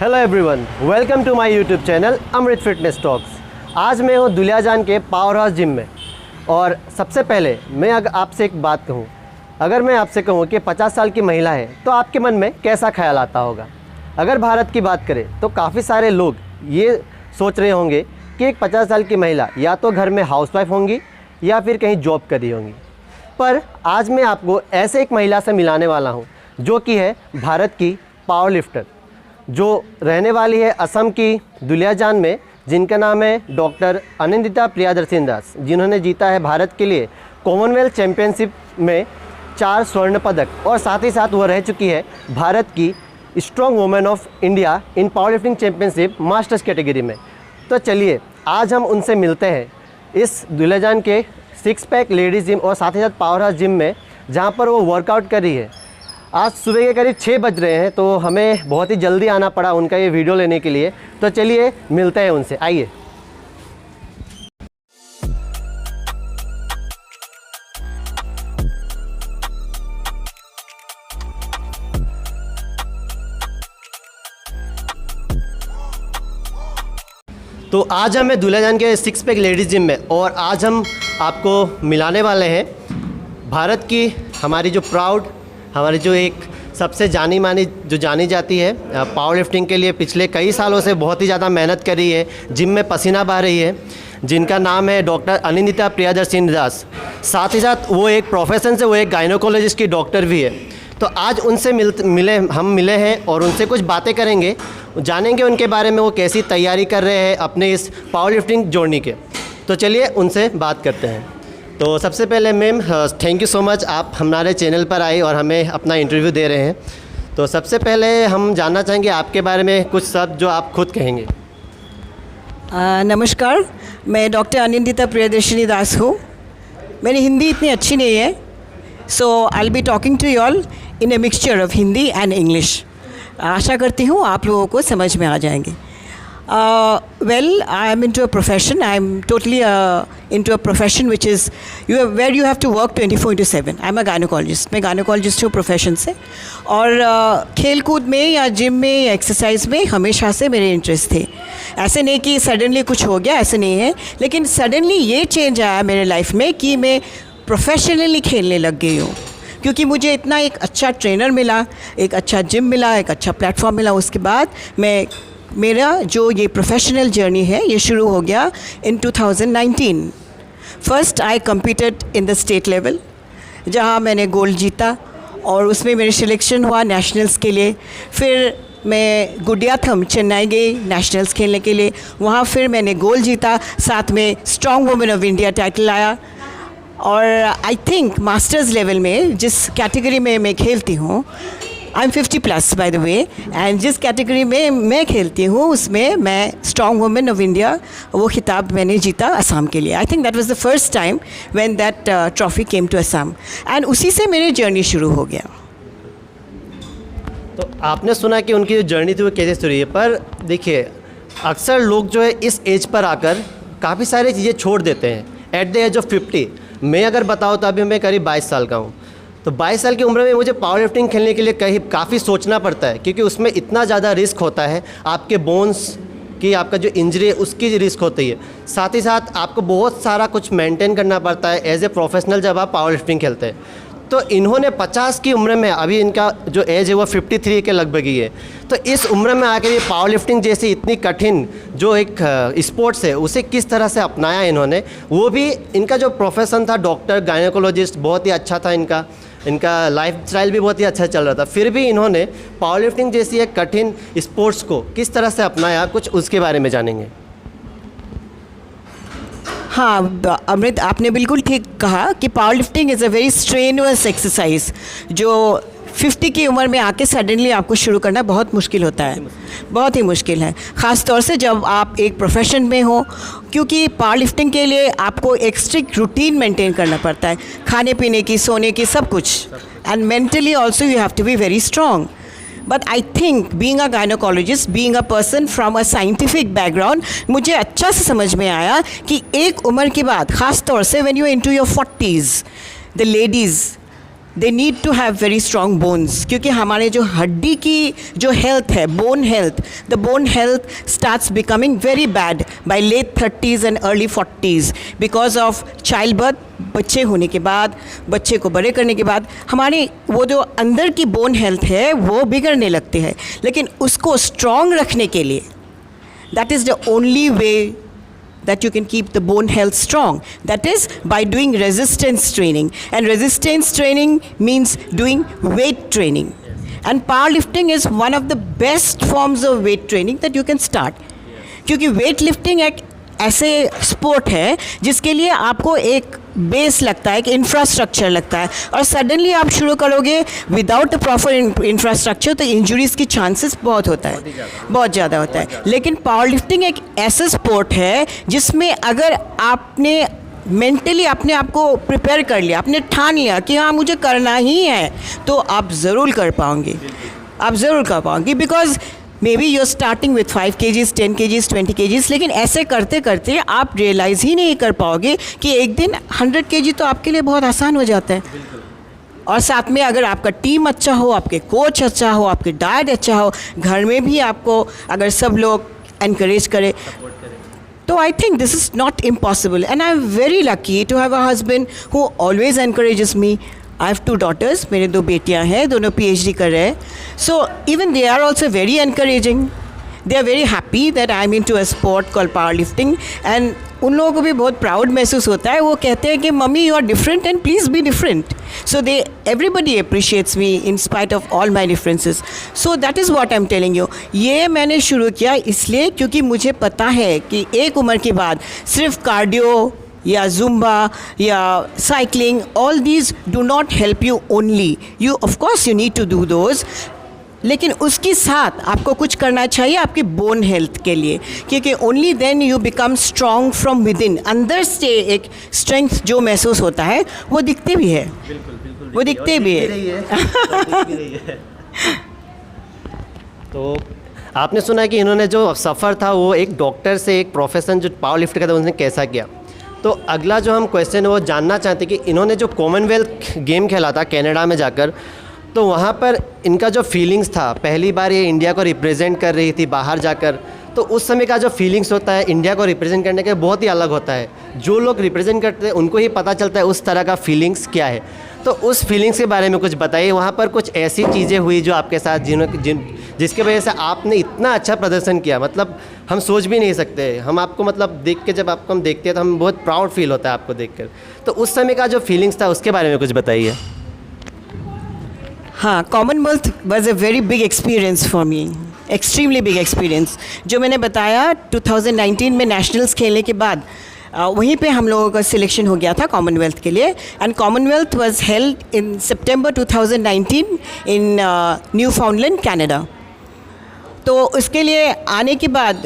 Hello everyone, welcome to my YouTube channel Amrit fitness talks. आज मैं हूँ दुलियाजान के पावर हाउस जिम में। और सबसे पहले मैं आपसे एक बात कहूँ, अगर मैं आपसे कहूँ कि 50 साल की महिला है तो आपके मन में कैसा ख्याल आता होगा। अगर भारत की बात करें तो काफ़ी सारे लोग ये सोच रहे होंगे कि एक 50 साल की महिला या तो घर में हाउसवाइफ होंगी या फिर कहीं जॉब कर रही होंगी। पर आज मैं आपको ऐसे एक महिला से मिलाने वाला हूँ जो कि है भारत की पावर लिफ्टर, जो रहने वाली है असम की दुलियाजान में, जिनका नाम है डॉक्टर अनिंदिता प्रियदर्शिनी दास, जिन्होंने जीता है भारत के लिए कॉमनवेल्थ चैम्पियनशिप में 4 स्वर्ण पदक। और साथ ही साथ वो रह चुकी है भारत की strong women of India in power lifting championship masters category में। तो चलिए आज हम उनसे मिलते हैं इस दुलियाजान के 6 पैक लेडीज़ जिम और साथ ही साथ पावर हाउस जिम में, जहाँ पर वो वर्कआउट कर रही है। आज सुबह के करीब 6 बज रहे हैं, तो हमें बहुत ही जल्दी आना पड़ा उनका ये वीडियो लेने के लिए। तो चलिए मिलते हैं उनसे, आइए। तो आज हम दुलियाजान के 6 पैक लेडीज़ जिम में, और आज हम आपको मिलाने वाले हैं भारत की हमारी जो प्राउड, हमारी जो एक सबसे जानी जाती है पावर लिफ्टिंग के लिए, पिछले कई सालों से बहुत ही ज़्यादा मेहनत कर रही है, जिम में पसीना बहा रही है, जिनका नाम है डॉक्टर अनिंदिता प्रियदर्शिनी दास। साथ ही साथ वो एक प्रोफेशन से वो एक गायनोकोलॉजिस्ट की डॉक्टर भी है। तो आज उनसे मिले हैं और उनसे कुछ बातें करेंगे, जानेंगे उनके बारे में, वो कैसी तैयारी कर रहे हैं अपने इस पावर लिफ्टिंग जर्नी के। तो चलिए उनसे बात करते हैं। तो सबसे पहले ma'am, thank you so much, आप हमारे चैनल पर आए और हमें अपना इंटरव्यू दे रहे हैं। तो सबसे पहले हम जानना चाहेंगे आपके बारे में कुछ शब्द जो आप खुद कहेंगे। नमस्कार, मैं डॉक्टर अनिंदिता प्रियदर्शिनी दास हूँ। मेरी हिंदी इतनी अच्छी नहीं है, so I will be talking to you all in a mixture of Hindi and English. आशा करती हूँ आप लोगों को समझ में आ जाएंगे। Well, I am into a profession. I am totally into a profession which is where you have to work 24/7. I am a gynecologist. मैं gynecologist हूँ प्रोफेशन से, और खेल कूद में या जिम में या एक्सरसाइज में हमेशा से मेरे इंटरेस्ट थे। ऐसे नहीं कि सडनली कुछ हो गया, ऐसे नहीं है, लेकिन सडनली ये चेंज आया मेरे लाइफ में कि मैं प्रोफेशनली खेलने लग गई हूँ, क्योंकि मुझे इतना एक अच्छा ट्रेनर मिला, एक अच्छा जिम मिला, एक अच्छा प्लेटफॉर्म मिला। उसके बाद मेरा जो ये प्रोफेशनल जर्नी है ये शुरू हो गया इन 2019। First I competed in the state level, जहाँ मैंने गोल्ड जीता और उसमें मेरे सिलेक्शन हुआ नेशनल्स के लिए। फिर मैं गुडियाथम चेन्नई गई नेशनल्स खेलने के लिए, वहाँ फिर मैंने गोल्ड जीता, साथ में strong women of India title आया। और आई थिंक मास्टर्स लेवल में जिस कैटेगरी में मैं खेलती हूँ, I am 50+ by the way, and जिस कैटेगरी में मैं खेलती हूँ उसमें मैं स्ट्रॉन्ग वुमेन ऑफ इंडिया वो खिताब मैंने जीता असम के लिए। I think that was the first time when that trophy came to Assam, and उसी से मेरी जर्नी शुरू हो गया। तो आपने सुना कि उनकी जो जर्नी थी वो कैसे शुरू हुई है, पर देखिए अक्सर लोग जो है इस एज पर आकर काफ़ी सारी चीज़ें छोड़ देते हैं एट द एज ऑफ 50। मैं अगर बताऊँ तो अभी मैं करीब 22 साल का हूँ। तो 22 साल की उम्र में मुझे पावर लिफ्टिंग खेलने के लिए काफ़ी सोचना पड़ता है, क्योंकि उसमें इतना ज़्यादा रिस्क होता है, आपके बोन्स की, आपका जो इंजरी है उसकी रिस्क होती है। साथ ही साथ आपको बहुत सारा कुछ मेंटेन करना पड़ता है एज ए प्रोफेशनल जब आप पावर लिफ्टिंग खेलते हैं। तो इन्होंने 50 की उम्र में, अभी इनका जो एज है वो 53 के लगभग ही है, तो इस उम्र में आकर ये पावर लिफ्टिंग जैसी इतनी कठिन जो एक स्पोर्ट्स है उसे किस तरह से अपनाया इन्होंने। वो भी इनका जो प्रोफेशन था डॉक्टर गायनोकोलॉजिस्ट बहुत ही अच्छा था, इनका लाइफ स्टाइल भी बहुत ही अच्छा चल रहा था, फिर भी इन्होंने पावर लिफ्टिंग जैसी एक कठिन स्पोर्ट्स को किस तरह से अपनाया, कुछ उसके बारे में जानेंगे। हाँ अमृत, आपने बिल्कुल ठीक कहा कि power lifting is a very strenuous exercise, जो 50 की उम्र में आके सडनली आपको शुरू करना बहुत मुश्किल होता है, बहुत ही मुश्किल है, ख़ास तौर से जब आप एक प्रोफेशन में हो, क्योंकि पावर लिफ्टिंग के लिए आपको एक स्ट्रिक्ट रूटीन मेंटेन करना पड़ता है, खाने पीने की, सोने की, सब कुछ, and mentally also you have to be very strong. But I think being a gynaecologist, being a person from a scientific background, मुझे अच्छा से समझ में आया कि एक उम्र के बाद, ख़ास तौर से when you into your 40s, the ladies they need to have very strong bones, क्योंकि हमारे जो हड्डी की जो हेल्थ है, bone health, the bone health starts becoming very bad by late 30s and early 40s because of child birth. बच्चे होने के बाद, बच्चे को बड़े करने के बाद हमारी वो जो अंदर की बोन हेल्थ है वो बिगड़ने लगती है। लेकिन उसको स्ट्रॉन्ग रखने के लिए, that is the only way that you can keep the bone health strong. That is by doing resistance training. And resistance training means doing weight training. And powerlifting is one of the best forms of weight training that you can start. क्योंकि weightlifting एक ऐसे sport है जिसके लिए आपको एक base लगता है, एक इंफ्रास्ट्रक्चर लगता है, और सडनली आप शुरू करोगे विदाउट अ प्रॉपर इंफ्रास्ट्रक्चर तो इंजरीज़ की चांसेस बहुत होता है, बहुत ज़्यादा होता है। लेकिन पावर लिफ्टिंग एक ऐसा स्पोर्ट है जिसमें अगर आपने मेंटली अपने आप को प्रिपेयर कर लिया, आपने ठान लिया कि हाँ मुझे करना ही है, तो आप ज़रूर कर पाओगे, आप ज़रूर कर पाओगे। Because may be you're starting with 5 kgs, 10 kgs, 20 kgs, लेकिन ऐसे करते करते आप रियलाइज़ ही नहीं कर पाओगे कि एक दिन 100 kg तो आपके लिए बहुत आसान हो जाता है। और साथ में अगर आपका टीम अच्छा हो, आपके कोच अच्छा हो, आपके डाइट अच्छा हो, घर में भी आपको अगर सब लोग एनकरेज करें, तो I think this is not impossible. And I am very lucky to have a husband who always encourages me. I have 2 daughters, मेरे 2 बेटियां हैं, दोनों PhD कर रहे हैं। So even they are also very encouraging, they are very happy that I am into a sport called power lifting. And उन लोगों को भी बहुत प्राउड महसूस होता है, वो कहते हैं कि mummy you are different and please be different. So they everybody appreciates me in spite of all my differences. So that is what I am telling you. ये मैंने शुरू किया इसलिए क्योंकि मुझे पता है कि एक उम्र के बाद सिर्फ कार्डियो या जुम्बा या cycling, all these do not help you only. You of course you need to do those, लेकिन उसके साथ आपको कुछ करना चाहिए आपके बोन हेल्थ के लिए, क्योंकि only then you become strong from within. अंदर से एक स्ट्रेंथ जो महसूस होता है वो दिखते भी है, वो दिखते भी है। तो आपने सुना है कि इन्होंने जो सफ़र था वो एक डॉक्टर से एक प्रोफेशन जो पावर लिफ्ट का था उन्होंने कैसा किया। तो अगला जो हम क्वेश्चन है वो जानना चाहते कि इन्होंने जो कॉमनवेल्थ गेम खेला था कनाडा में जाकर, तो वहाँ पर इनका जो फीलिंग्स था, पहली बार ये इंडिया को रिप्रेजेंट कर रही थी बाहर जाकर, तो उस समय का जो फीलिंग्स होता है इंडिया को रिप्रेजेंट करने का बहुत ही अलग होता है। जो लोग रिप्रेजेंट करते हैं उनको ही पता चलता है उस तरह का फीलिंग्स क्या है। तो उस फीलिंग्स के बारे में कुछ बताइए। वहाँ पर कुछ ऐसी चीज़ें हुई जो आपके साथ जिसके वजह से आपने इतना अच्छा प्रदर्शन किया, मतलब हम सोच भी नहीं सकते। हम आपको मतलब देख के जब आपको हम देखते हैं तो हम बहुत प्राउड फील होता है आपको देखकर। तो उस समय का जो फीलिंग्स था उसके बारे में कुछ बताइए। हाँ, Commonwealth was a very big experience for me, extremely big experience. जो मैंने बताया 2019 में नेशनल्स खेलने के बाद वहीं पे हम लोगों का सिलेक्शन हो गया था कॉमनवेल्थ के लिए। And Commonwealth was held in September 2019 in Newfoundland Canada. तो उसके लिए आने के बाद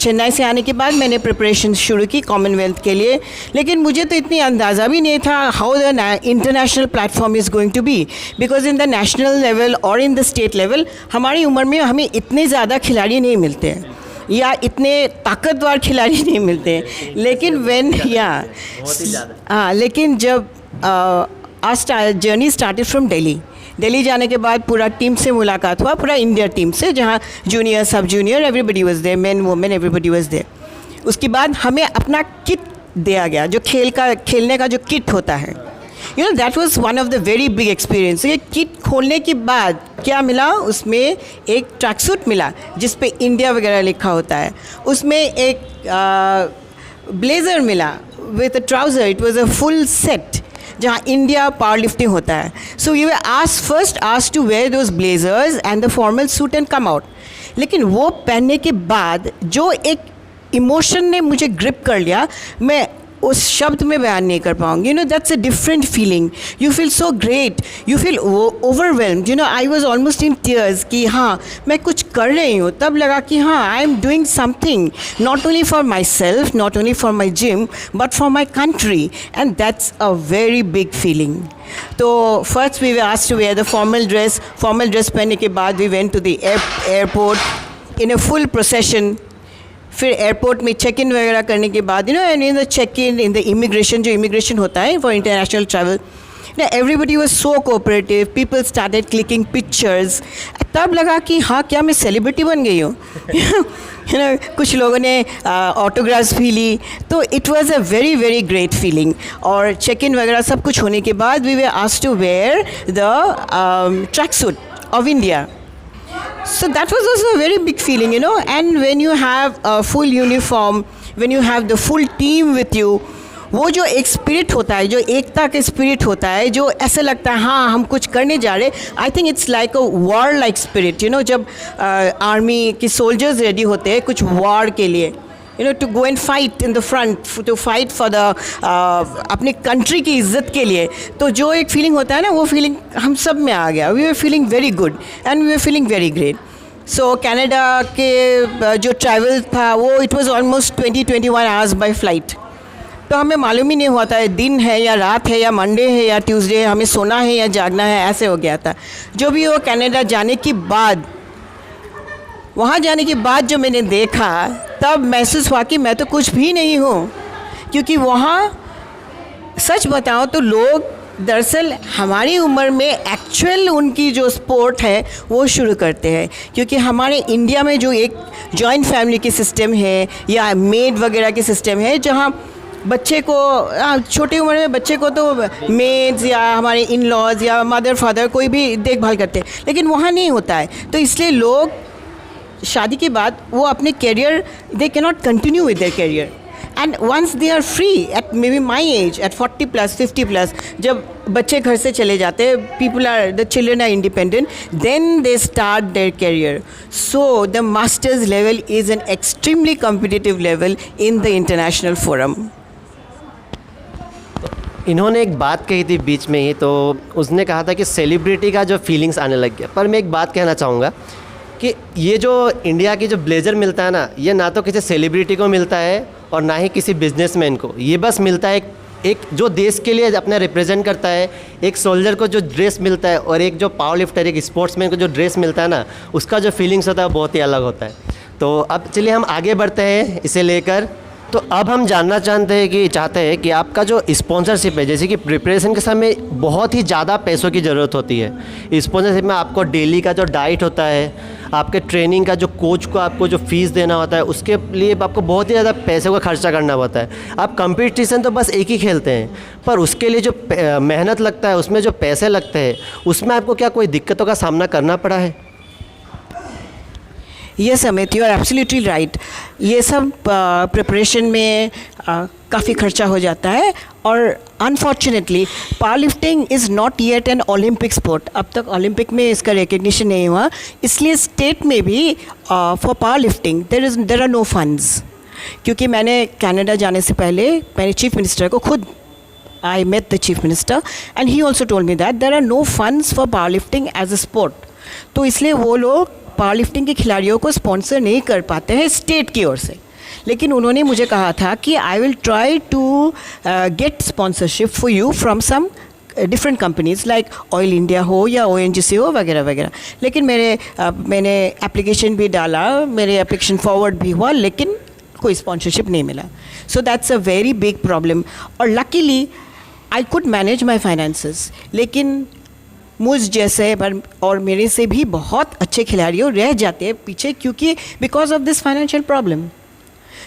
चेन्नई से आने के बाद मैंने प्रिपरेशन शुरू की कॉमनवेल्थ के लिए। लेकिन मुझे तो इतनी अंदाज़ा भी नहीं था how the international platform is going to be, because in the national level और इन द स्टेट लेवल हमारी उम्र में हमें इतने ज़्यादा खिलाड़ी नहीं मिलते हैं या इतने ताकतवर खिलाड़ी नहीं मिलते हैं। लेकिन लेकिन जब our journey started from Delhi जाने के बाद पूरा टीम से मुलाकात हुआ, पूरा इंडिया टीम से, जहाँ junior sub junior everybody was there, men women everybody was there. उसके बाद हमें अपना किट दिया गया, जो खेलने का जो किट होता है, you know that was one of the very big experience. ये किट खोलने के बाद क्या मिला, उसमें एक ट्रैक सूट मिला जिस पे इंडिया वगैरह लिखा होता है, उसमें एक ब्लेज़र मिला with a trouser, it was a full set जहाँ इंडिया पावर लिफ्टिंग होता है। So you were first asked to wear those blazers and the formal suit and come out. लेकिन वो पहनने के बाद जो एक इमोशन ने मुझे ग्रिप कर लिया, मैं उस शब्द में बयान नहीं कर पाऊँगी। You know that's a different feeling, you feel so great, you feel overwhelmed. You know I was almost in tears कि हाँ मैं कुछ कर रही हूँ। तब लगा कि हाँ I am doing something not only for myself, not only for my gym, but for my country, and that's a very big feeling. तो first we were asked to wear the formal dress पहनने के बाद we went to the airport in a full procession. फिर airport में check in वगैरह करने के बाद, you know, and in the check in the immigration, जो इमिग्रेशन होता है for international travel, Now everybody was so cooperative. People started clicking pictures. तब लगा कि हाँ क्या मैं सेलिब्रिटी बन गई हूँ. कुछ लोगों ने ऑटोग्राफ्स भी ली. तो it was a very very great feeling. और चेक इन वगैरह सब कुछ होने के बाद we were asked to wear the track suit of India. So that was also a very big feeling, you know. And when you have a full uniform, when you have the full team with you, वो जो एक spirit होता है, जो एकता का spirit होता है, जो ऐसे लगता है हाँ हम कुछ करने जा रहे. I think it's like a war like spirit, you know. जब आर्मी के सोल्जर्स रेडी होते हैं कुछ वॉर के लिए, you know, to go and fight in the front, to fight for the अपनी कंट्री की इज्जत के लिए. तो जो एक फीलिंग होता है ना, वो फीलिंग हम सब में आ गया. We were feeling very good and we were feeling very great. So Canada के जो ट्रैवल था वो it was almost 20-21 hours by flight. तो हमें मालूम ही नहीं हुआ था दिन है या रात है या मंडे है या ट्यूसडे है, हमें सोना है या जागना है, ऐसे हो गया था. जो भी वो कनाडा जाने के बाद, वहाँ जाने के बाद जो मैंने देखा, तब महसूस हुआ कि मैं तो कुछ भी नहीं हूँ. क्योंकि वहाँ सच बताओ तो लोग दरअसल हमारी उम्र में एक्चुअल उनकी जो स्पोर्ट है वो शुरू करते हैं. क्योंकि हमारे इंडिया में जो एक जॉइंट फैमिली की सिस्टम है या मेड वगैरह की सिस्टम है, जहाँ बच्चे को छोटी उम्र में बच्चे को तो मेड्स या हमारे इन लॉज या मदर फादर कोई भी देखभाल करते हैं, लेकिन वहाँ नहीं होता है. तो इसलिए लोग शादी के बाद वो अपने career, they can not continue with their career. And once they are free at maybe my age, at 40+, 50+, जब बच्चे घर से चले जाते हैं, people are, the children are independent, then they start their career. So the masters level is an extremely competitive level in the international forum. इन्होंने एक बात कही थी बीच में ही, तो उसने कहा था कि सेलिब्रिटी का जो फीलिंग्स आने लग गया. पर मैं एक बात कहना चाहूँगा कि ये जो इंडिया की जो ब्लेज़र मिलता है ना, ये ना तो किसी सेलिब्रिटी को मिलता है और ना ही किसी बिजनेसमैन को. ये बस मिलता है एक जो देश के लिए अपना रिप्रेजेंट करता है, एक सोल्जर को जो ड्रेस मिलता है, और एक जो पावर लिफ्टर, एक स्पोर्ट्समैन को जो ड्रेस मिलता है ना, उसका जो फीलिंग्स होता है वो बहुत ही अलग होता है. तो अब चलिए हम आगे बढ़ते हैं इसे लेकर. तो अब हम जानना चाहते हैं कि आपका जो स्पॉन्सरशिप है, जैसे कि प्रिपरेशन के समय बहुत ही ज़्यादा पैसों की ज़रूरत होती है. स्पॉन्सरशिप में आपको डेली का जो डाइट होता है, आपके ट्रेनिंग का जो कोच को आपको जो फ़ीस देना होता है, उसके लिए आपको बहुत ही ज़्यादा पैसे का खर्चा करना होता है. आप कंपटीशन तो बस एक ही खेलते हैं, पर उसके लिए जो मेहनत लगता है, उसमें जो पैसे लगते हैं, उसमें आपको क्या कोई दिक्कतों का सामना करना पड़ा है? Yes Amit, you are absolutely right. ये सब प्रिपरेशन में काफ़ी खर्चा हो जाता है. और unfortunately power lifting is not yet N Olympic sport. अब तक ओलंपिक में इसका रिकग्निशन नहीं हुआ, इसलिए स्टेट में भी for power lifting there are no funds. क्योंकि मैंने कनाडा जाने से पहले मैंने चीफ मिनिस्टर को खुद, I met the chief minister and he also told me that there are no funds for powerlifting as a sport. तो इसलिए वो लोग पावर लिफ्टिंग के खिलाड़ियों को स्पॉन्सर नहीं कर पाते हैं स्टेट की ओर से. लेकिन उन्होंने मुझे कहा था कि I will try to get sponsorship for you from some different companies like Oil India हो या ONGC हो वगैरह वगैरह. लेकिन मैंने एप्लीकेशन भी डाला, मेरे एप्लीकेशन फॉरवर्ड भी हुआ, लेकिन कोई स्पॉन्सरशिप नहीं मिला. So that's a very big problem. और luckily I could manage my finances. लेकिन मुझ जैसे और मेरे से भी बहुत अच्छे खिलाड़ियों रह जाते हैं पीछे, क्योंकि because of this financial problem.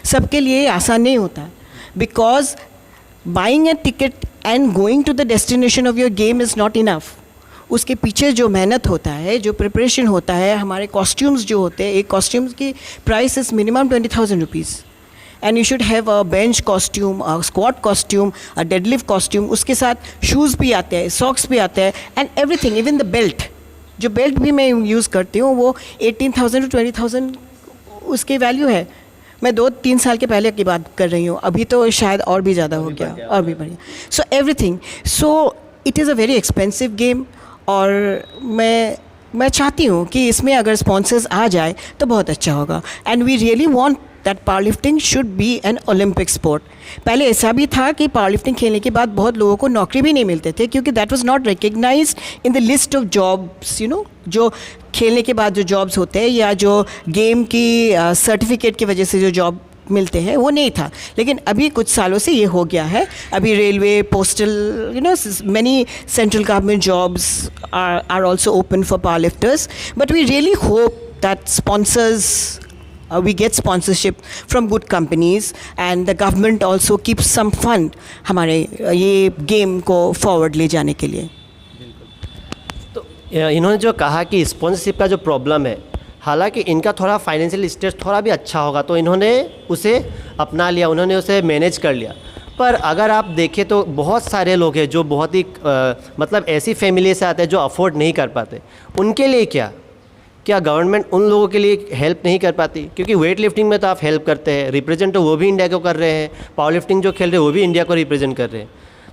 सबके लिए आसान नहीं होता, because buying a ticket and going to the destination of your game is not enough. उसके पीछे जो मेहनत होता है, जो प्रिपरेशन होता है, हमारे कॉस्ट्यूम्स जो होते हैं, एक कॉस्ट्यूम्स की price is minimum 20,000 rupees. And you should have a bench costume, a squat costume, a deadlift costume, उसके साथ शूज़ भी आते हैं, सॉक्स भी आते हैं, and everything. Even the belt, जो बेल्ट भी मैं यूज़ करती हूँ वो 18,000 to 20,000 उसकी वैल्यू है. मैं 2-3 साल के पहले की बात कर रही हूँ, अभी तो शायद और भी ज़्यादा हो गया, और भी बढ़िया. So everything, so it is a very expensive game. और मैं चाहती हूँ कि इसमें अगर स्पॉन्सर्स आ जाए तो बहुत अच्छा होगा. And we really want that power lifting should be an Olympic sport. पहले ऐसा भी था कि पावर लिफ्टिंग खेलने के बाद बहुत लोगों को नौकरी भी नहीं मिलते थे, क्योंकि that was not recognised in the list of jobs. You know, जो खेलने के बाद जो जॉब्स होते हैं या जो गेम की सर्टिफिकेट की वजह से जो जॉब मिलते हैं वो नहीं था, लेकिन अभी कुछ सालों से ये हो गया है. अभी railway, postal, many central government jobs are also open for powerlifters. But we really hope that we get sponsorship from good companies and the government also keeps some fund हमारे ये गेम को फॉरवर्ड ले जाने के लिए. तो इन्होंने जो कहा कि स्पॉन्सरशिप का जो प्रॉब्लम है, हालांकि इनका थोड़ा फाइनेंशियल स्टेटस थोड़ा भी अच्छा होगा तो इन्होंने उसे अपना लिया, उन्होंने उसे मैनेज कर लिया. पर अगर आप देखें तो बहुत सारे लोग हैं जो बहुत ही मतलब ऐसी फैमिली से आते हैं जो अफोर्ड नहीं कर पाते. उनके लिए क्या गवर्नमेंट उन लोगों के लिए हेल्प नहीं कर पाती? क्योंकि वेट लिफ्टिंग में तो आप हेल्प करते हैं, रिप्रेजेंट तो वो भी इंडिया को कर रहे हैं, पावर लिफ्टिंग जो खेल रहे हैं वो भी इंडिया को रिप्रेजेंट कर रहे हैं,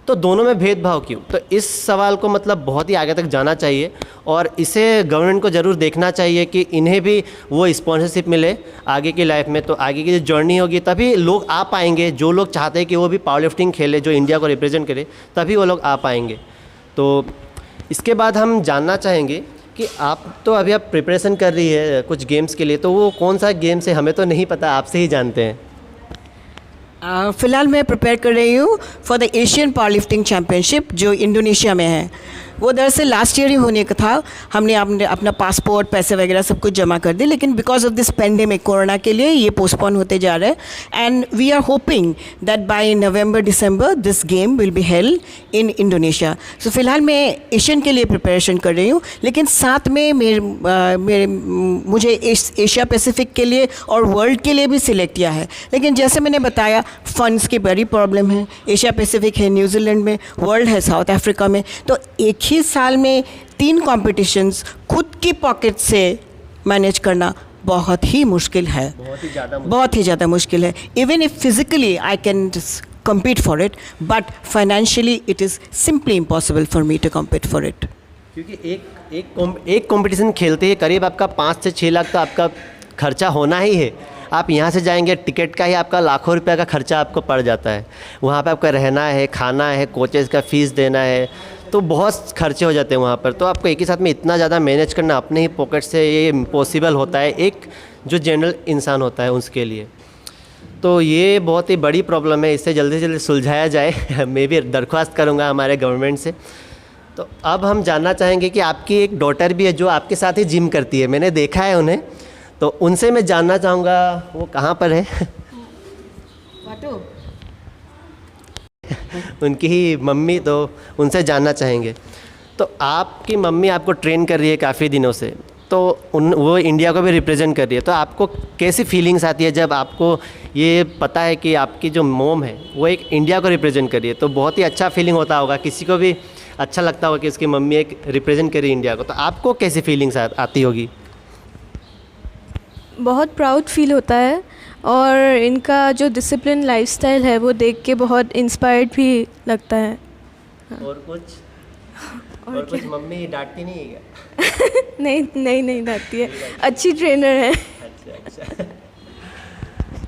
तो दोनों में भेदभाव क्यों? तो इस सवाल को मतलब बहुत ही आगे तक जाना चाहिए और इसे गवर्नमेंट को ज़रूर देखना चाहिए कि इन्हें भी वो स्पॉन्सरशिप मिले आगे की लाइफ में. तो आगे की जो जर्नी होगी तभी लोग आ पाएंगे, जो लोग चाहते हैं कि वो भी पावर लिफ्टिंग खेले, जो इंडिया को रिप्रेजेंट करे, तभी वो लोग आ पाएंगे. तो इसके बाद हम जानना चाहेंगे कि आप प्रिपरेशन कर रही है कुछ गेम्स के लिए, तो वो कौन सा गेम्स है हमें तो नहीं पता, आपसे ही जानते हैं. फ़िलहाल मैं प्रिपेयर कर रही हूँ for the Asian power lifting championship जो इंडोनेशिया में है. वो दरअसल लास्ट ईयर ही होने का था. हमने अपना पासपोर्ट, पैसे वगैरह सब कुछ जमा कर दिए, लेकिन because of this pandemic, corona के लिए ये पोस्टपोन होते जा रहे हैं. And we are hoping that by November December this game will be held in Indonesia. सो फिलहाल मैं एशियन के लिए प्रिपरेशन कर रही हूँ, लेकिन साथ में मुझे एशिया पैसिफिक के लिए और वर्ल्ड के लिए भी सिलेक्ट किया है. लेकिन जैसे मैंने बताया, फंड्स की बड़ी प्रॉब्लम है. एशिया पैसिफिक है न्यूजीलैंड में, वर्ल्ड है साउथ अफ्रीका में. तो एक ही साल में 3 कॉम्पिटिशन्स खुद की पॉकेट से मैनेज करना बहुत ही मुश्किल है, बहुत ही ज़्यादा मुश्किल है. Even if physically I can compete for it, but financially it is simply impossible for me to compete for it. क्योंकि एक कंपटीशन खेलते ही करीब आपका 5 से 6 लाख तो आपका खर्चा होना ही है. आप यहाँ से जाएंगे, टिकट का ही आपका लाखों रुपए का खर्चा आपको पड़ जाता है. वहाँ पे आपका रहना है, खाना है, कोचेज़ का फ़ीस देना है, तो बहुत खर्चे हो जाते हैं वहाँ पर. तो आपको एक ही साथ में इतना ज़्यादा मैनेज करना अपने ही पॉकेट से, ये इम्पॉसिबल होता है एक जो जनरल इंसान होता है उसके लिए. तो ये बहुत ही बड़ी प्रॉब्लम है, इससे जल्दी से जल्दी सुलझाया जाए. मैं भी दरख्वास्त करूँगा हमारे गवर्नमेंट से. तो अब हम जानना चाहेंगे कि आपकी एक डॉटर भी है जो आपके साथ ही जिम करती है, मैंने देखा है उन्हें, तो उनसे मैं जानना चाहूँगा वो कहाँ पर है. उनकी ही मम्मी, तो उनसे जानना चाहेंगे. तो आपकी मम्मी आपको ट्रेन कर रही है काफ़ी दिनों से, तो वो इंडिया को भी रिप्रेजेंट कर रही है, तो आपको कैसी फीलिंग्स आती है जब आपको ये पता है कि आपकी जो मॉम है वो एक इंडिया को रिप्रेजेंट कर रही है? तो बहुत ही अच्छा फीलिंग होता होगा, किसी को भी अच्छा लगता होगा कि उसकी मम्मी एक रिप्रेजेंट कर रही है इंडिया को. तो आपको कैसी फीलिंग्स आती होगी? बहुत प्राउड फील होता है और इनका जो डिसिप्लिन लाइफस्टाइल है वो देख के बहुत इंस्पायर्ड भी लगता है. और कुछ मम्मी डांटती नहीं है क्या? नहीं डांटती है, अच्छी ट्रेनर है. अच्छा.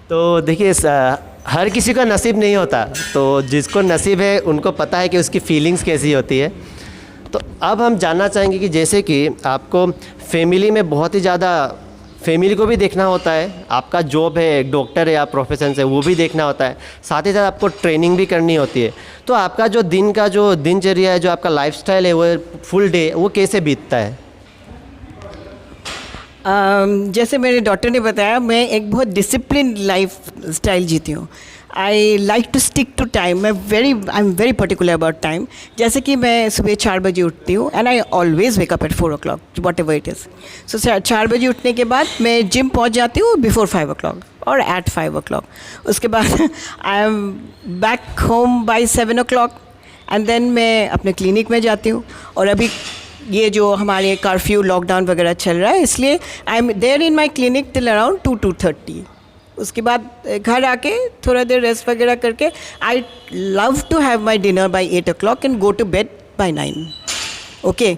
तो देखिए, हर किसी का नसीब नहीं होता, तो जिसको नसीब है उनको पता है कि उसकी फीलिंग्स कैसी होती है. तो अब हम जानना चाहेंगे कि जैसे कि आपको फैमिली में बहुत ही ज़्यादा फैमिली को भी देखना होता है, आपका जॉब है, एक डॉक्टर है या प्रोफेशन है वो भी देखना होता है, साथ ही साथ आपको ट्रेनिंग भी करनी होती है. तो आपका जो दिनचर्या है, जो आपका लाइफस्टाइल है, वो फुल डे वो कैसे बीतता है? जैसे मेरे डॉक्टर ने बताया, मैं एक बहुत डिसिप्लिन लाइफ स्टाइल जीती हूँ. I like to stick to time. I am very particular about time. जैसे कि मैं सुबह 4 बजे उठती हूँ and I always wake up at 4 o'clock, whatever it is. So 4 बजे उठने के बाद मैं जिम पहुँच जाती हूँ बिफोर 5 o'clock और एट 5 o'clock. उसके बाद I am back home by 7 o'clock and then मैं अपने क्लिनिक में जाती हूँ. और अभी ये जो हमारे कर्फ्यू लॉकडाउन वगैरह चल रहा है, इसलिए I am there in my clinic till around 2-2:30. उसके बाद घर आके थोड़ा देर रेस्ट वगैरह करके I love to have my dinner by 8 o'clock and go to bed by 9. Okay.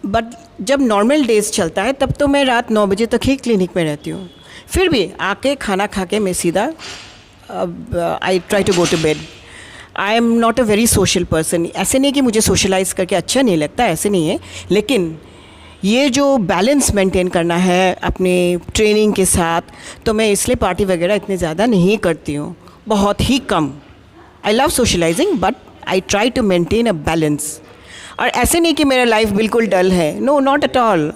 But जब नॉर्मल डेज चलता है तब तो मैं रात 9 बजे तक ही क्लिनिक में रहती हूँ. फिर भी आके खाना खा के मैं सीधा I try to go to bed. I am not a very social person. ऐसे नहीं कि मुझे सोशलाइज करके अच्छा नहीं लगता, ऐसे नहीं है, लेकिन ये जो बैलेंस मेंटेन करना है अपने ट्रेनिंग के साथ, तो मैं इसलिए पार्टी वगैरह इतने ज़्यादा नहीं करती हूँ, बहुत ही कम. I love socialising but I try to maintain a balance. और ऐसे नहीं कि मेरा लाइफ बिल्कुल डल है, no not at all.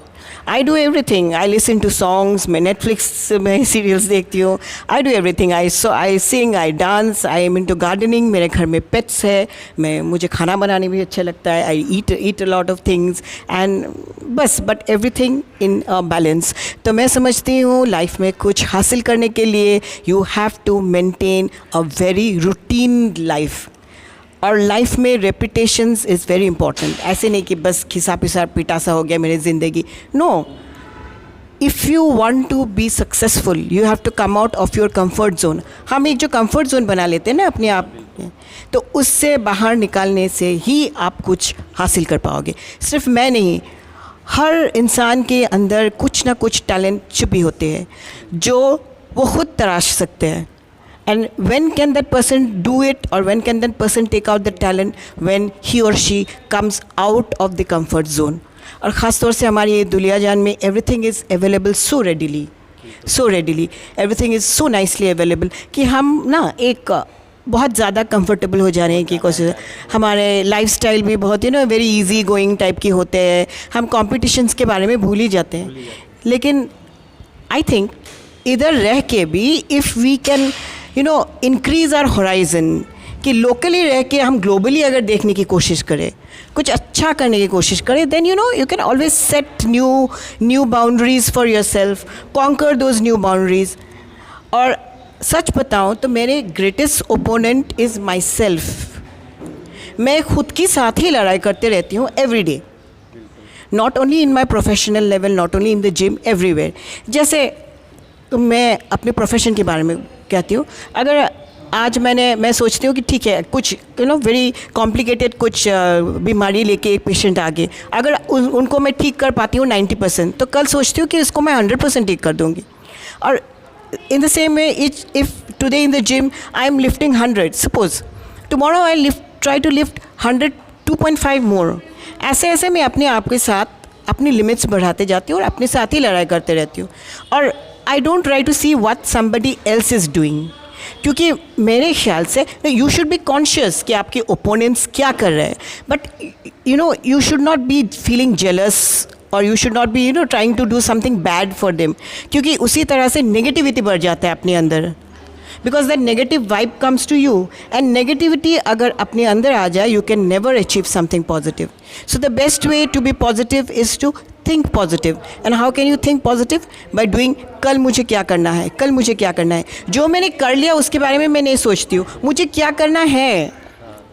I do everything. I listen to songs, मैं नेटफ्लिक्स में सीरियल्स देखती हूँ. I do everything. I sing, I dance, I am into gardening. मेरे घर में पेट्स है, मुझे खाना बनाने भी अच्छा लगता है. I eat a lot of things and बस, बट एवरीथिंग इन बैलेंस. तो मैं समझती हूँ लाइफ में कुछ हासिल करने के लिए you have to maintain a very routine life. और लाइफ में रेपुटेशंस इज़ वेरी इंपॉर्टेंट. ऐसे नहीं कि बस खिसा पिसा पिटासा हो गया मेरी ज़िंदगी. No, if you want to be successful you have to come out of your comfort zone. हम एक जो कंफर्ट जोन बना लेते हैं ना अपने आप में, तो उससे बाहर निकालने से ही आप कुछ हासिल कर पाओगे. सिर्फ मैं नहीं, हर इंसान के अंदर कुछ ना कुछ टैलेंट छुपी होते हैं जो वो खुद तराश सकते हैं. And when can that person do it, or when can that person take out the talent? When he or she comes out of the comfort zone. और ख़ास तौर से हमारी ये दुलियाजान में everything is available so readily, everything is so nicely available कि हम ना एक बहुत ज़्यादा कंफर्टेबल हो जाने की कोशिश. हमारे लाइफस्टाइल भी बहुत वेरी इजी गोइंग टाइप के होते हैं. हम कॉम्पिटिशन्स के बारे में भूल ही जाते हैं. लेकिन आई थिंक इधर रह के भी if we can increase our horizon, कि लोकली रह के हम ग्लोबली अगर देखने की कोशिश करें, कुछ अच्छा करने की कोशिश करें, then you can always set new boundaries for yourself, conquer those new boundaries. और सच बताऊँ तो मेरे greatest opponent is myself. मैं खुद के साथ ही लड़ाई करते रहती हूँ every day, not only in my professional level, not only in the gym, everywhere. जैसे तो मैं अपने प्रोफेशन के बारे में कहती हूँ. अगर आज मैं सोचती हूँ कि ठीक है, कुछ वेरी कॉम्प्लिकेटेड कुछ बीमारी लेके एक पेशेंट आ गए, अगर उनको मैं ठीक कर पाती हूँ 90%, तो कल सोचती हूँ कि इसको मैं 100% ठीक कर दूँगी. और in the same way, if today in the gym I am lifting 100, suppose tomorrow I try to lift 100, 2.5 more. ऐसे मैं अपने आप के साथ अपनी लिमिट्स बढ़ाते जाती हूँ और अपने साथ ही लड़ाई करते रहती हूँ. और I don't try to see what somebody else is doing, क्योंकि मेरे ख्याल से यू शुड बी कॉन्शियस कि आपके ओपोनेंट्स क्या कर रहे हैं, but you should not be feeling jealous, और you should not be trying to do something bad for them, क्योंकि उसी तरह से नेगेटिविटी बढ़ जाता है अपने अंदर. Because that negative vibe comes to you, and negativity अगर अपने अंदर आ जाए you can never achieve something positive. So the best way to be positive is to think positive. And how can you think positive? By doing, कल मुझे क्या करना है, कल मुझे क्या करना है. जो मैंने कर लिया उसके बारे में मैं नहीं सोचती हूँ, मुझे क्या करना है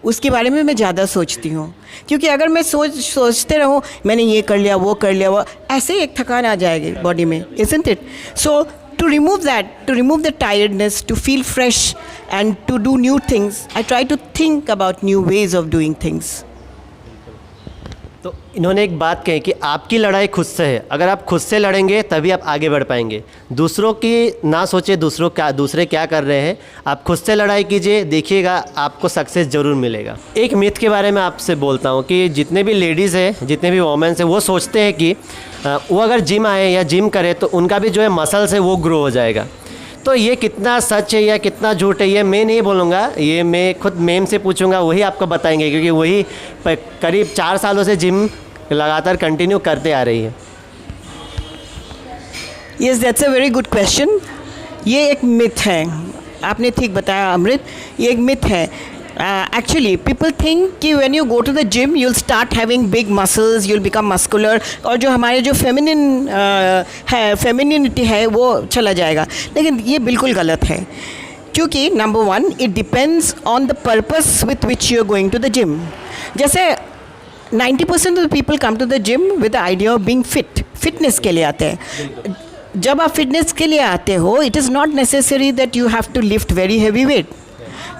उसके बारे में मैं ज़्यादा सोचती हूँ. क्योंकि अगर मैं सोचते रहूँ मैंने ये कर लिया वो कर लिया, वो ऐसे ही एक थकान आ जाएगी बॉडी में, isn't it? So to remove that, to remove the tiredness, to feel fresh and to do new things, I try to think about new ways of doing things. तो इन्होंने एक बात कही कि आपकी लड़ाई खुद से है. अगर आप खुद से लड़ेंगे तभी आप आगे बढ़ पाएंगे. दूसरों की ना सोचे दूसरे क्या कर रहे हैं, आप खुद से लड़ाई कीजिए, देखिएगा आपको सक्सेस ज़रूर मिलेगा. एक मिथ के बारे में आपसे बोलता हूँ कि जितने भी लेडीज़ हैं, जितने भी वोमेंस हैं, वो सोचते हैं कि वो अगर जिम आए या जिम करें तो उनका भी जो है मसल्स है वो ग्रो हो जाएगा. तो ये कितना सच है या कितना झूठ है ये मैं नहीं बोलूँगा, ये मैं खुद मैम से पूछूंगा, वही आपको बताएंगे, क्योंकि वही करीब 4 सालों से जिम लगातार कंटिन्यू करते आ रही है. Yes, that's a very good question. ये एक मिथ है, आपने ठीक बताया अमृत, ये एक मिथ है. Actually people think कि when you go to the gym you'll start having big muscles, you'll become muscular, और जो हमारे जो फेमिनिटी है वो चला जाएगा. लेकिन ये बिल्कुल गलत है, क्योंकि number 1 it depends on the purpose with which you're going to the gym. जैसे 90% of the people come to the gym with the idea of being fit, fitness के लिए आते हैं. जब आप फिटनेस के लिए आते हो it is not necessary that you have to lift very heavy weight.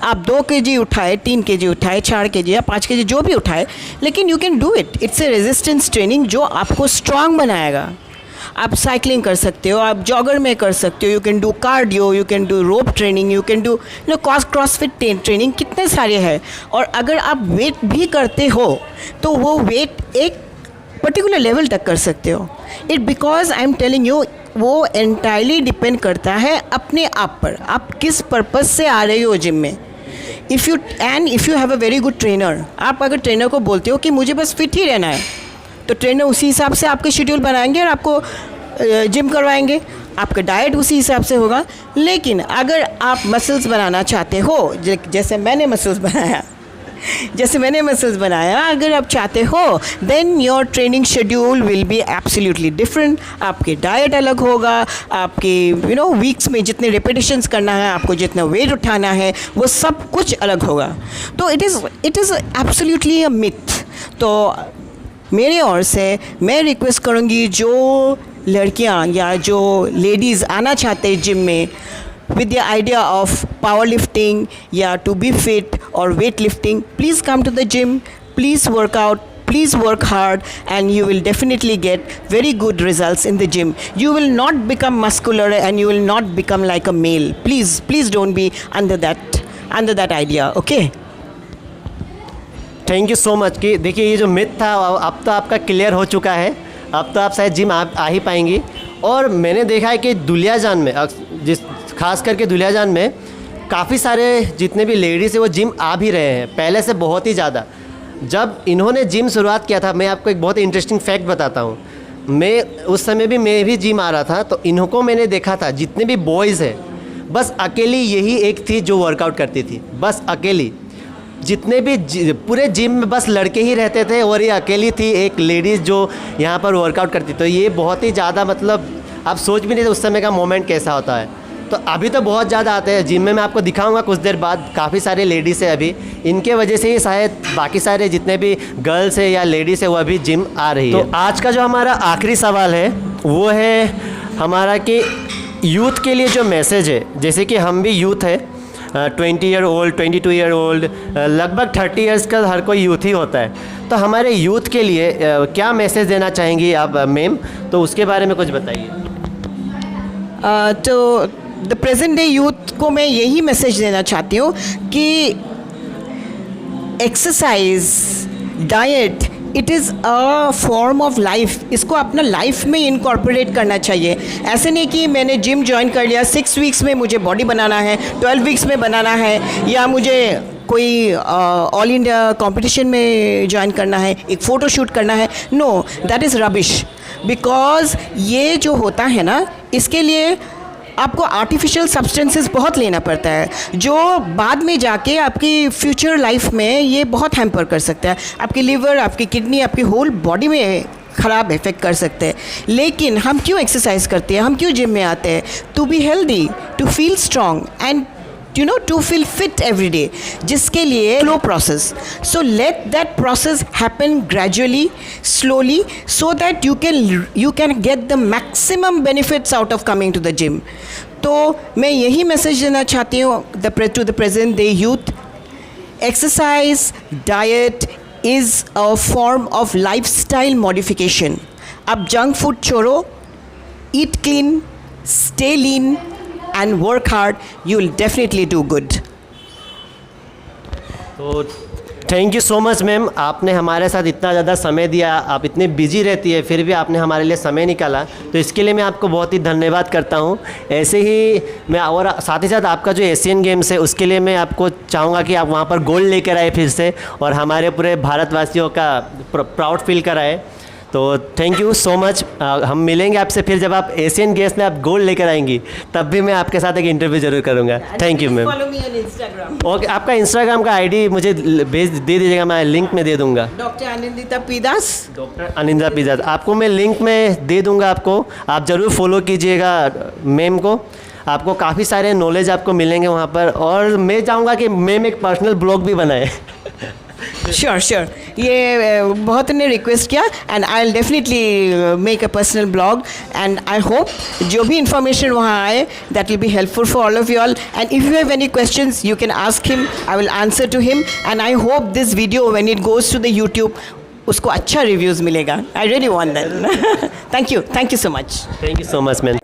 आप 2 kg उठाए, 3 kg उठाए, 4 kg या 5 kg जो भी उठाए, लेकिन you can do it. It's a resistance training जो आपको स्ट्रांग बनाएगा. आप साइकिलिंग कर सकते हो, आप जॉगर में कर सकते हो, you can do cardio, you can do rope training, you can do CrossFit training, कितने सारे हैं. और अगर आप वेट भी करते हो तो वो वेट एक पर्टिकुलर लेवल तक कर सकते हो. It because I am telling you, वो एंटायरली डिपेंड करता है अपने आप पर, आप किस पर्पज़ से आ रहे हो जिम में. If you have a very good trainer, आप अगर ट्रेनर को बोलते हो कि मुझे बस फिट ही रहना है, तो ट्रेनर उसी हिसाब से आपके शेड्यूल बनाएंगे और आपको जिम करवाएंगे. आपका डाइट उसी हिसाब से होगा. लेकिन अगर आप मसल्स बनाना चाहते हो, जैसे मैंने मसल्स बनाया, अगर आप चाहते हो, then your training schedule will be absolutely different. आपकी डाइट अलग होगा, आपके वीक्स में जितने रिपीटेशंस करना है, आपको जितना वेट उठाना है, वो सब कुछ अलग होगा. तो it is absolutely a myth. तो मेरे ओर से मैं रिक्वेस्ट करूँगी, जो लड़कियाँ या जो लेडीज़ आना चाहते हैं जिम में with the idea of powerlifting, yeah, to be fit or weightlifting, please come to the gym, please work out, please work hard, and you will definitely get very good results in the gym. You will not become muscular and you will not become like a male. Please don't be under that idea, okay? Thank you so much. कि देखिए, ये जो myth था अब तो आपका clear हो चुका है. अब तो आप शायद जिम आ ही पाएंगी. और मैंने देखा है कि दुलियाजान में, खास करके दुलियाजान में काफ़ी सारे जितने भी लेडीज़ हैं वो जिम आ भी रहे हैं, पहले से बहुत ही ज़्यादा. जब इन्होंने जिम शुरुआत किया था, मैं आपको एक बहुत ही इंटरेस्टिंग फैक्ट बताता हूँ. उस समय मैं भी जिम आ रहा था, तो इनको मैंने देखा था, जितने भी बॉयज़ हैं बस अकेली यही एक थी जो वर्कआउट करती थी, बस अकेली. जितने भी पूरे जिम में बस लड़के ही रहते थे और ये अकेली थी एक लेडीज़ जो यहाँ पर वर्कआउट करती. तो ये बहुत ही ज़्यादा, मतलब आप सोच भी नहीं थे उस समय का मोमेंट कैसा होता है. तो अभी तो बहुत ज़्यादा आते हैं जिम में. मैं आपको दिखाऊंगा कुछ देर बाद. काफ़ी सारे लेडीज़ है अभी, इनके वजह से ही शायद बाकी सारे जितने भी गर्ल्स है या लेडीज़ है वो अभी जिम आ रही है. तो आज का जो हमारा आखिरी सवाल है वो है हमारा कि यूथ के लिए जो मैसेज है, जैसे कि हम भी यूथ है, 20 ईयर ओल्ड, 22 ईयर ओल्ड, लगभग 30 ईयर्स का हर कोई यूथ ही होता है. तो हमारे यूथ के लिए क्या मैसेज देना चाहेंगी आप मैम? तो उसके बारे में कुछ बताइए. तो द प्रेजेंट डे यूथ को मैं यही मैसेज देना चाहती हूँ कि exercise, diet, it is a form of life. इसको अपना लाइफ में इनकॉर्पोरेट करना चाहिए. ऐसे नहीं कि मैंने जिम ज्वाइन कर लिया, 6 वीक्स में मुझे बॉडी बनाना है, 12 वीक्स में बनाना है, या मुझे कोई ऑल इंडिया कंपटीशन में ज्वाइन करना है, एक फ़ोटो शूट करना है. No, that is rubbish. Because ये जो होता है ना, इसके लिए आपको आर्टिफिशियल सब्सटेंसेस बहुत लेना पड़ता है, जो बाद में जाके आपकी फ्यूचर लाइफ में ये बहुत हैम्पर कर सकता है. आपकी लिवर, आपकी किडनी, आपकी होल बॉडी में ख़राब इफेक्ट कर सकते हैं. लेकिन हम क्यों एक्सरसाइज करते हैं, हम क्यों जिम में आते हैं? To be healthy, to feel strong and to feel fit every day, जिसके लिए slow process. So let that process happen gradually, slowly, so that you can get the maximum benefits out of coming to the gym. तो मैं यही message देना चाहती हूँ to the present day youth. Exercise, diet is a form of lifestyle modification. अब junk food छोड़ो, eat clean, stay lean, and work hard, you will definitely do good. तो thank you so much ma'am, आपने हमारे साथ इतना ज़्यादा समय दिया. आप इतने बिजी रहती है फिर भी आपने हमारे लिए समय निकाला, तो इसके लिए मैं आपको बहुत ही धन्यवाद करता हूँ. ऐसे ही मैं, और साथ ही साथ आपका जो एशियन गेम्स है उसके लिए मैं आपको चाहूँगा कि आप वहाँ पर गोल्ड लेकर आए फिर से, और हमारे पूरे भारतवासियों का प्राउड फील कराए. तो थैंक यू सो मच. हम मिलेंगे आपसे फिर जब आप एशियन गेम्स में आप गोल्ड लेकर आएंगी, तब भी मैं आपके साथ एक इंटरव्यू जरूर करूंगा. Thank you ma'am. ओके, आपका इंस्टाग्राम का आईडी मुझे दे दीजिएगा, मैं लिंक में दे दूंगा. डॉक्टर अनिंदिता पीदास. डॉक्टर अनिंदिता पीदास आपको मैं लिंक में दे दूंगा. आपको, आप ज़रूर फॉलो कीजिएगा मैम को. आपको काफ़ी सारे नॉलेज आपको मिलेंगे वहाँ पर. और मैं चाहूँगा कि मैम एक पर्सनल ब्लॉग भी बनाए. श्योर, ये बहुत ने रिक्वेस्ट किया, and I will definitely make a personal blog, and I hope जो भी इंफॉर्मेशन वहाँ आए that will be helpful for all of you all. And if you have any questions you can ask him, I will answer to him. And I hope this video when it goes to the YouTube उसको अच्छा reviews मिलेगा. I really want that. Thank you so much. Thank you so much ma'am.